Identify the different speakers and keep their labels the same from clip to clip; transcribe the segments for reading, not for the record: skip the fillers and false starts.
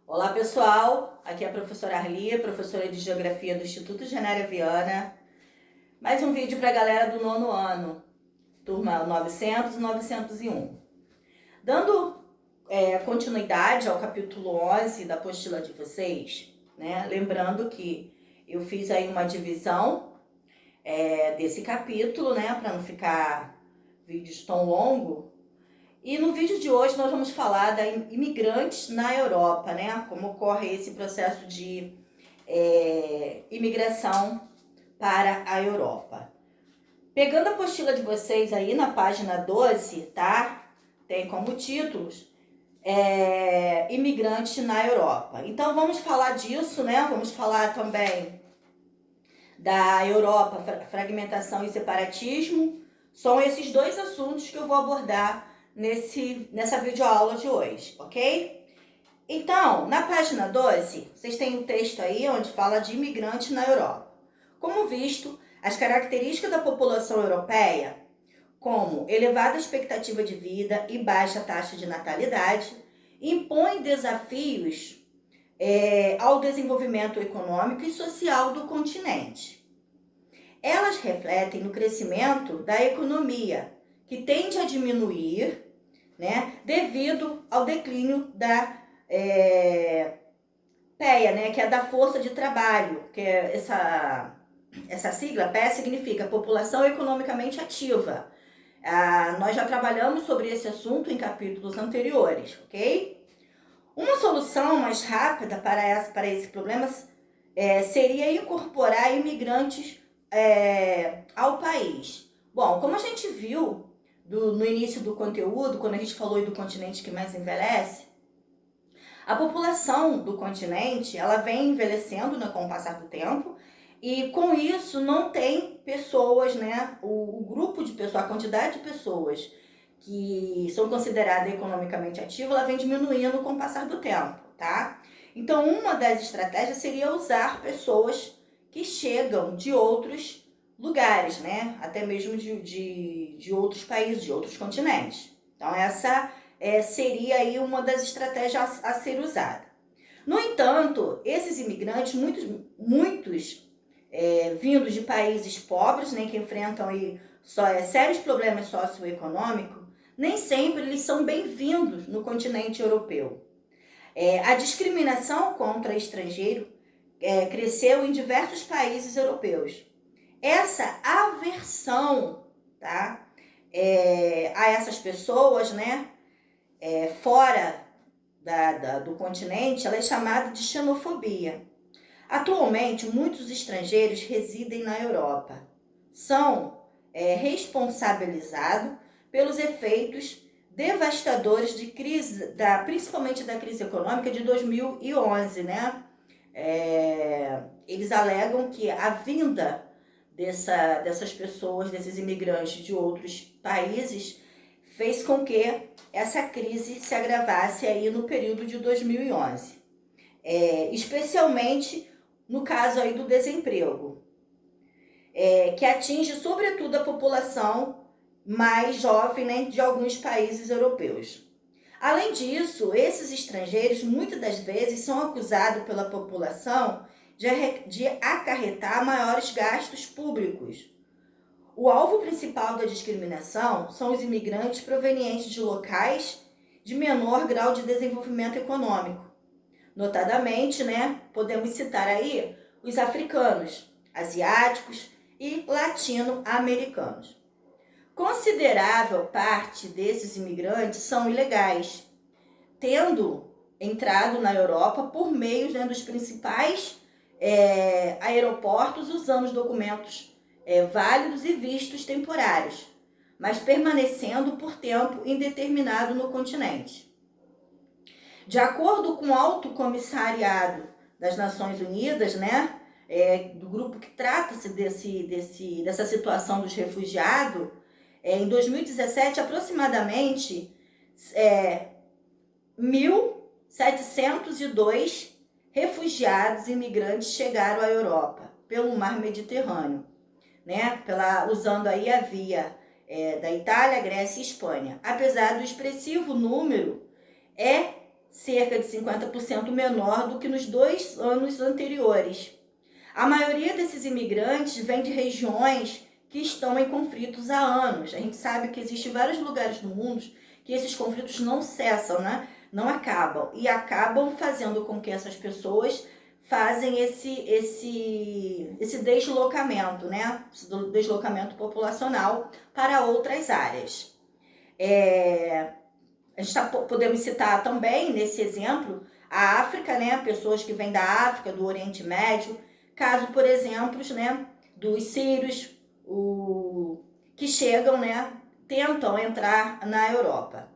Speaker 1: Olá pessoal, aqui é a professora Arli, professora de Geografia do Instituto Genéria Viana. Mais um vídeo para a galera do nono ano, turma 900 e 901. Dando continuidade ao capítulo 11 da apostila de vocês, né? Lembrando que eu fiz aí uma divisão desse capítulo, né? Para não ficar vídeos tão longos. E no vídeo de hoje nós vamos falar da imigrantes na Europa, né? Como ocorre esse processo de imigração para a Europa. Pegando a apostila de vocês aí na página 12, tá? Tem como títulos Imigrantes na Europa. Então vamos falar disso, né? Vamos falar também da Europa, fragmentação e separatismo. São esses dois assuntos que eu vou abordar nessa videoaula de hoje, ok? Então, na página 12, vocês têm um texto aí onde fala de imigrantes na Europa. Como visto, as características da população europeia, como elevada expectativa de vida e baixa taxa de natalidade, impõem desafios ao desenvolvimento econômico e social do continente. Elas refletem no crescimento da economia, que tende a diminuir, né, devido ao declínio da PEA, né, que é da força de trabalho, que é essa sigla, PEA, significa População Economicamente Ativa. Nós já trabalhamos sobre esse assunto em capítulos anteriores, ok? Uma solução mais rápida para esse problema seria incorporar imigrantes ao país. Bom, como a gente viu no início do conteúdo, quando a gente falou do continente que mais envelhece, a população do continente ela vem envelhecendo, né, com o passar do tempo, e com isso não tem pessoas, né, o grupo de pessoas, a quantidade de pessoas que são consideradas economicamente ativas, ela vem diminuindo com o passar do tempo, tá? Então, uma das estratégias seria usar pessoas que chegam de outros lugares, né? Até mesmo de outros países, de outros continentes. Então, essa seria aí uma das estratégias a ser usada. No entanto, esses imigrantes, muitos vindos de países pobres, né, que enfrentam aí sérios problemas socioeconômicos, nem sempre eles são bem-vindos no continente europeu. A discriminação contra estrangeiro cresceu em diversos países europeus. Essa aversão, tá, a essas pessoas, né, fora do continente, ela é chamada de xenofobia. Atualmente, muitos estrangeiros residem na Europa. São responsabilizados pelos efeitos devastadores de crise, principalmente da crise econômica de 2011, né? Eles alegam que a vinda dessas pessoas, desses imigrantes de outros países, fez com que essa crise se agravasse aí no período de 2011, especialmente no caso aí do desemprego, que atinge sobretudo a população mais jovem, né, de alguns países europeus. Além disso, esses estrangeiros muitas das vezes são acusados pela população de acarretar maiores gastos públicos. O alvo principal da discriminação são os imigrantes provenientes de locais de menor grau de desenvolvimento econômico. Notadamente, né, podemos citar aí os africanos, asiáticos e latino-americanos. Considerável parte desses imigrantes são ilegais, tendo entrado na Europa por meio, né, dos principais aeroportos, usando os documentos válidos e vistos temporários, mas permanecendo por tempo indeterminado no continente. De acordo com o Alto Comissariado das Nações Unidas, né, do grupo que trata-se dessa situação dos refugiados, em 2017, aproximadamente 1.702 refugiados imigrantes chegaram à Europa pelo mar Mediterrâneo, né, usando aí a via da Itália, Grécia e Espanha. Apesar do expressivo número, cerca de 50% menor do que nos 2 anos anteriores. A maioria desses imigrantes vem de regiões que estão em conflitos há anos. A gente sabe que existem vários lugares no mundo que esses conflitos não cessam, né? Não acabam. E acabam fazendo com que essas pessoas fazem esse deslocamento, né? Esse deslocamento populacional para outras áreas. A gente podemos citar também, nesse exemplo, a África, né? Pessoas que vêm da África, do Oriente Médio. Caso, por exemplo, né, dos sírios, que chegam, né, tentam entrar na Europa.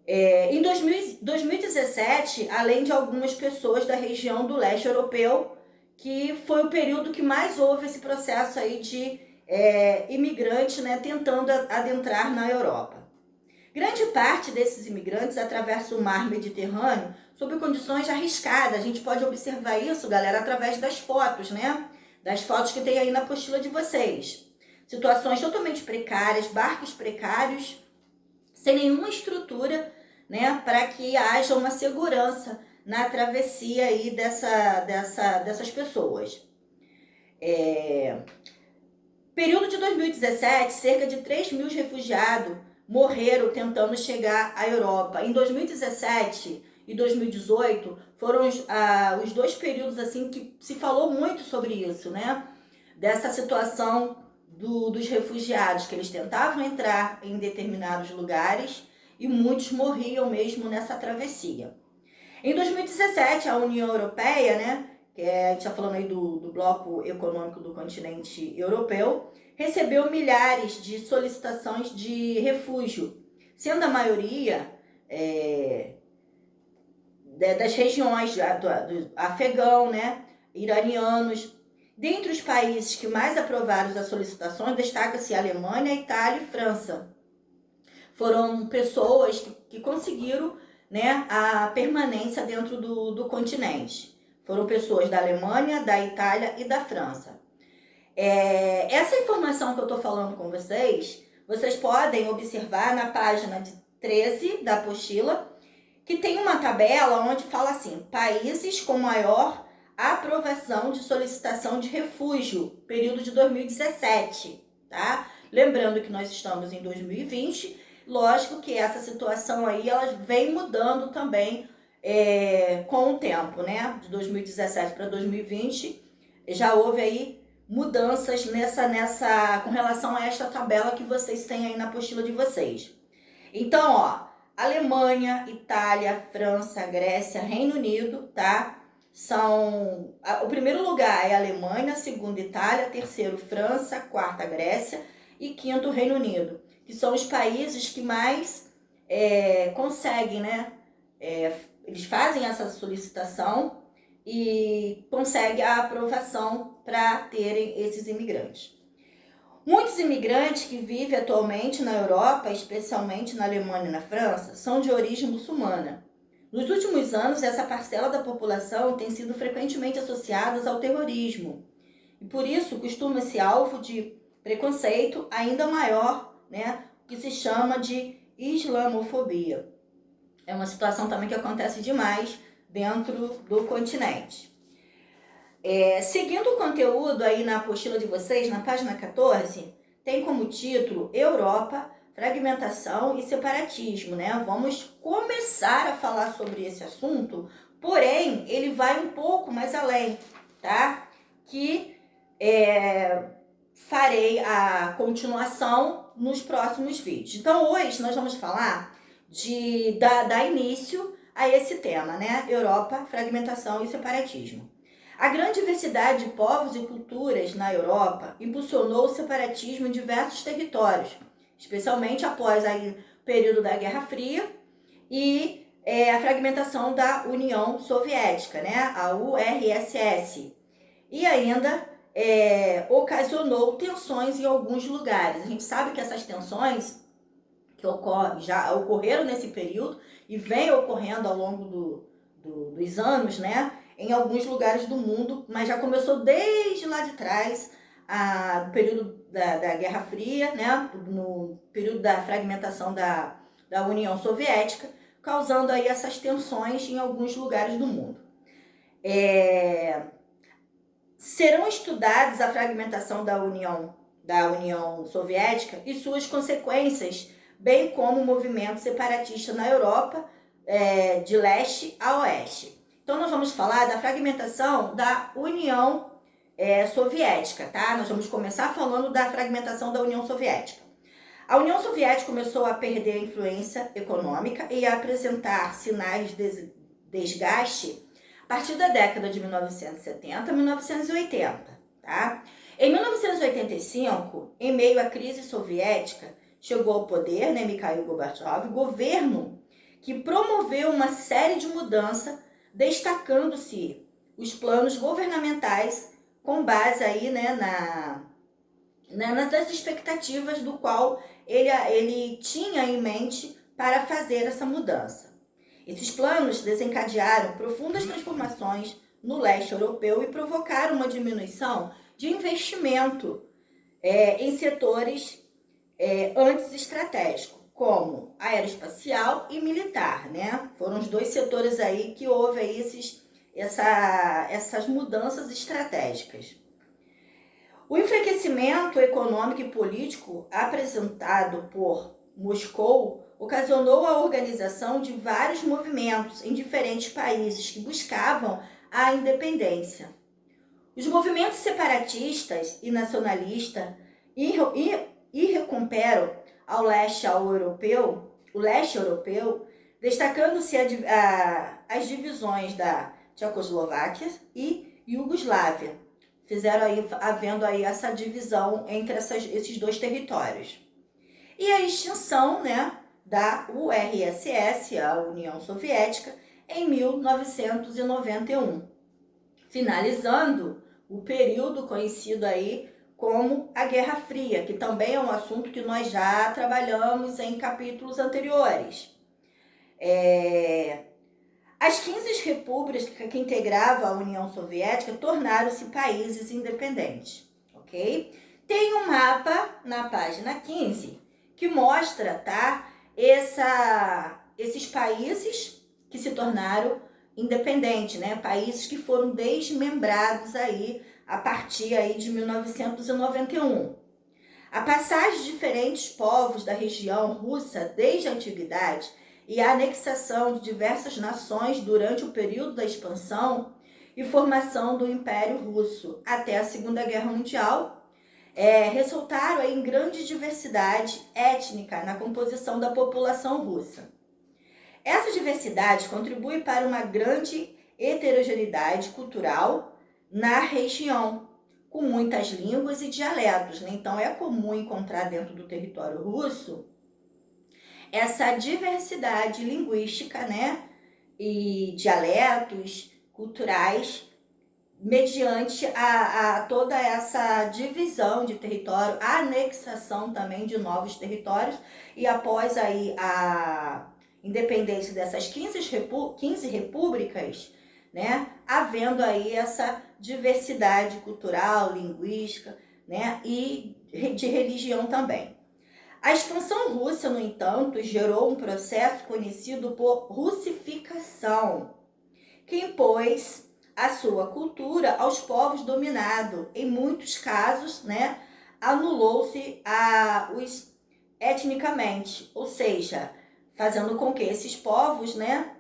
Speaker 1: Em 2017, além de algumas pessoas da região do leste europeu, que foi o período que mais houve esse processo aí de imigrantes, né, tentando adentrar na Europa. Grande parte desses imigrantes atravessa o mar Mediterrâneo sob condições arriscadas. A gente pode observar isso, galera, através das fotos, né? Das fotos que tem aí na apostila de vocês. Situações totalmente precárias, barcos precários, sem nenhuma estrutura, né? Para que haja uma segurança na travessia aí dessas pessoas. Período de 2017, cerca de 3 mil refugiados morreram tentando chegar à Europa. Em 2017 e 2018 foram os 2 períodos assim que se falou muito sobre isso, né? Dessa situação dos refugiados, que eles tentavam entrar em determinados lugares e muitos morriam mesmo nessa travessia. Em 2017, a União Europeia, né? A gente está falando aí do bloco econômico do continente europeu, recebeu milhares de solicitações de refúgio, sendo a maioria das regiões do afegão, né, iranianos. Dentre os países que mais aprovaram as solicitações, destaca-se a Alemanha, Itália e França. Foram pessoas que conseguiram, né, a permanência dentro do continente. Foram pessoas da Alemanha, da Itália e da França. Essa informação que eu estou falando com vocês podem observar na página 13 da apostila, que tem uma tabela onde fala assim: países com maior aprovação de solicitação de refúgio, período de 2017, tá? Lembrando que nós estamos em 2020, lógico que essa situação aí ela vem mudando também com o tempo, né? De 2017 para 2020 já houve aí mudanças com relação a esta tabela que vocês têm aí na apostila de vocês. Então, ó, Alemanha, Itália, França, Grécia, Reino Unido, tá? O primeiro lugar é a Alemanha, segundo Itália, terceiro França, quarta Grécia e quinto Reino Unido, que são os países que mais conseguem, né? Eles fazem essa solicitação e conseguem a aprovação para terem esses imigrantes. Muitos imigrantes que vivem atualmente na Europa, especialmente na Alemanha e na França, são de origem muçulmana. Nos últimos anos, essa parcela da população tem sido frequentemente associada ao terrorismo e por isso costuma ser alvo de preconceito ainda maior, né, que se chama de islamofobia. É uma situação também que acontece demais dentro do continente. Seguindo o conteúdo aí na apostila de vocês, na página 14, tem como título Europa, Fragmentação e Separatismo, né? Vamos começar a falar sobre esse assunto, porém, ele vai um pouco mais além, tá? Que farei a continuação nos próximos vídeos. Então, hoje nós vamos falar dar início a esse tema, né? Europa, Fragmentação e Separatismo. A grande diversidade de povos e culturas na Europa impulsionou o separatismo em diversos territórios, especialmente após o período da Guerra Fria e a fragmentação da União Soviética, né, a URSS, e ainda ocasionou tensões em alguns lugares. A gente sabe que essas tensões que já ocorreram nesse período e vem ocorrendo ao longo dos anos, né, em alguns lugares do mundo, mas já começou desde lá de trás, no período da Guerra Fria, né, no período da fragmentação da União Soviética, causando aí essas tensões em alguns lugares do mundo. Serão estudados a fragmentação da União Soviética e suas consequências, bem como o movimento separatista na Europa, de leste a oeste. Então, nós vamos falar da fragmentação da União Soviética, tá? Nós vamos começar falando da fragmentação da União Soviética. A União Soviética começou a perder a influência econômica e a apresentar sinais de desgaste a partir da década de 1970 a 1980, tá? Em 1985, em meio à crise soviética, chegou ao poder, Mikhail Gorbachev, governo que promoveu uma série de mudanças, destacando-se os planos governamentais com base aí, nas expectativas do qual ele tinha em mente para fazer essa mudança. Esses planos desencadearam profundas transformações no leste europeu e provocaram uma diminuição de investimento em setores antes estratégicos, como aeroespacial e militar, né? Foram os dois setores aí que houve aí essas mudanças estratégicas. O enfraquecimento econômico e político apresentado por Moscou ocasionou a organização de vários movimentos em diferentes países que buscavam a independência. Os movimentos separatistas e nacionalistas irromperam ao leste europeu, destacando-se as divisões da Tchecoslováquia e Iugoslávia. Havendo aí essa divisão entre esses dois territórios. E a extinção, da URSS, a União Soviética, em 1991, finalizando o período conhecido aí como a Guerra Fria, que também é um assunto que nós já trabalhamos em capítulos anteriores. As 15 repúblicas que integravam a União Soviética tornaram-se países independentes, ok? Tem um mapa na página 15 que mostra, tá, esses países que se tornaram independentes, né? Países que foram desmembrados aí a partir aí de 1991. A passagem de diferentes povos da região russa desde a antiguidade e a anexação de diversas nações durante o período da expansão e formação do Império Russo até a Segunda Guerra Mundial, resultaram em grande diversidade étnica na composição da população russa. Essa diversidade contribui para uma grande heterogeneidade cultural na região, com muitas línguas e dialetos, né? Então, é comum encontrar dentro do território russo essa diversidade linguística, né? E dialetos culturais, mediante a toda essa divisão de território, a anexação também de novos territórios, e após aí a independência dessas 15 repúblicas, né, havendo aí essa diversidade cultural, linguística, né, e de religião também. A expansão russa, no entanto, gerou um processo conhecido por russificação, que impôs a sua cultura aos povos dominados. Em muitos casos, né, anulou-se os etnicamente, ou seja, fazendo com que esses povos, né,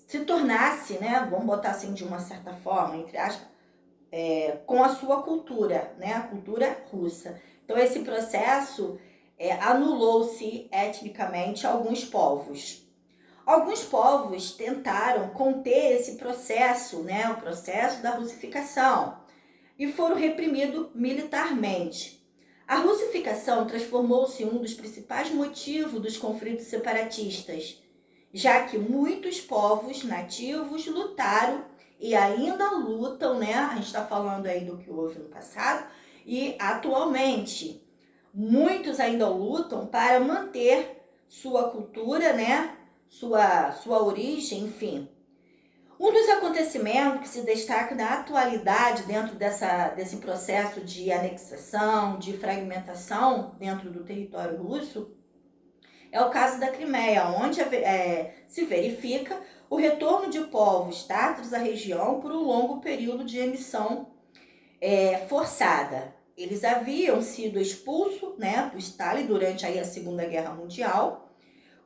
Speaker 1: se tornasse, né, vamos botar assim de uma certa forma, entre aspas, com a sua cultura, né, a cultura russa. Então, esse processo anulou-se etnicamente alguns povos. Alguns povos tentaram conter esse processo, né, o processo da russificação, e foram reprimidos militarmente. A russificação transformou-se em um dos principais motivos dos conflitos separatistas, já que muitos povos nativos lutaram e ainda lutam, né? A gente está falando aí do que houve no passado, e atualmente muitos ainda lutam para manter sua cultura, né? Sua origem, enfim. Um dos acontecimentos que se destaca na atualidade dentro desse processo de anexação, de fragmentação dentro do território russo, é o caso da Crimeia, onde se verifica o retorno de povos tártaros à região por um longo período de emissão forçada. Eles haviam sido expulsos, né, do Stalin durante aí a Segunda Guerra Mundial,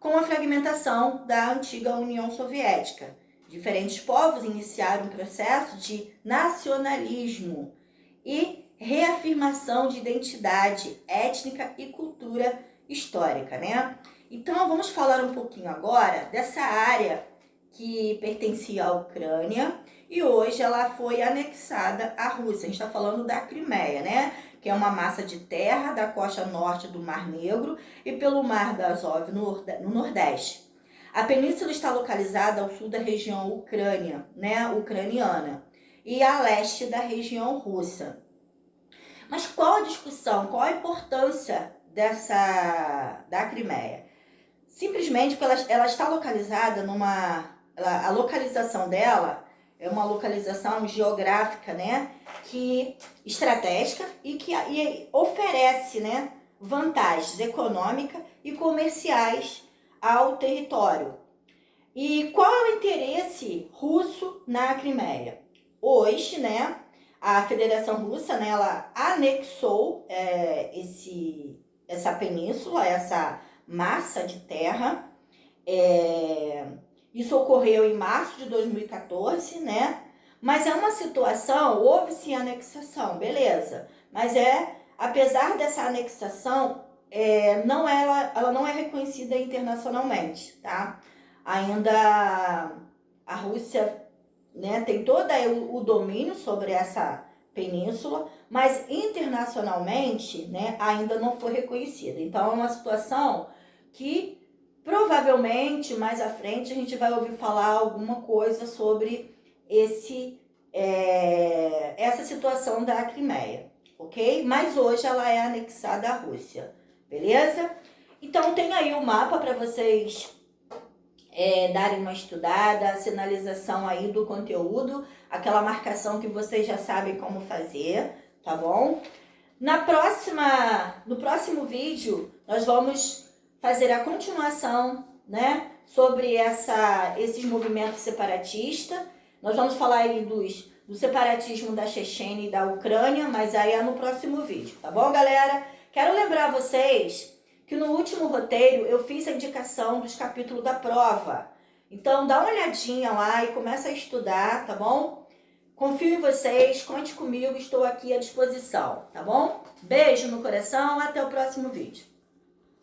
Speaker 1: com a fragmentação da antiga União Soviética. Diferentes povos iniciaram um processo de nacionalismo e reafirmação de identidade étnica e cultura histórica, né? Então, vamos falar um pouquinho agora dessa área que pertencia à Ucrânia e hoje ela foi anexada à Rússia. A gente está falando da Crimeia, né? Que é uma massa de terra da costa norte do Mar Negro e pelo Mar da Azov no Nordeste. A península está localizada ao sul da região ucraniana, e a leste da região russa. Mas qual a discussão, qual a importância da Crimeia? Simplesmente porque ela está localizada a localização dela é uma localização geográfica, né, estratégica e que oferece, né, vantagens econômicas e comerciais ao território. E qual é o interesse russo na Crimeia? Hoje, né, a Federação Russa, né, ela anexou essa península, essa massa de terra. Isso ocorreu em março de 2014, né? Mas é uma situação, houve-se anexação, beleza. Mas apesar dessa anexação, ela não é reconhecida internacionalmente, tá? Ainda a Rússia, né, tem todo o domínio sobre essa península, mas internacionalmente, né, ainda não foi reconhecida. Então é uma situação que provavelmente mais à frente a gente vai ouvir falar alguma coisa sobre essa situação da Crimeia, ok? Mas hoje ela é anexada à Rússia, beleza? Então tem aí o mapa para vocês darem uma estudada, a sinalização aí do conteúdo, aquela marcação que vocês já sabem como fazer, tá bom? No próximo vídeo, nós vamos fazer a continuação, né, sobre esses movimentos separatistas. Nós vamos falar aí do separatismo da Chechênia e da Ucrânia, mas aí é no próximo vídeo, tá bom, galera? Quero lembrar vocês que no último roteiro eu fiz a indicação dos capítulos da prova. Então dá uma olhadinha lá e começa a estudar, tá bom? Confio em vocês, conte comigo, estou aqui à disposição, tá bom? Beijo no coração, até o próximo vídeo.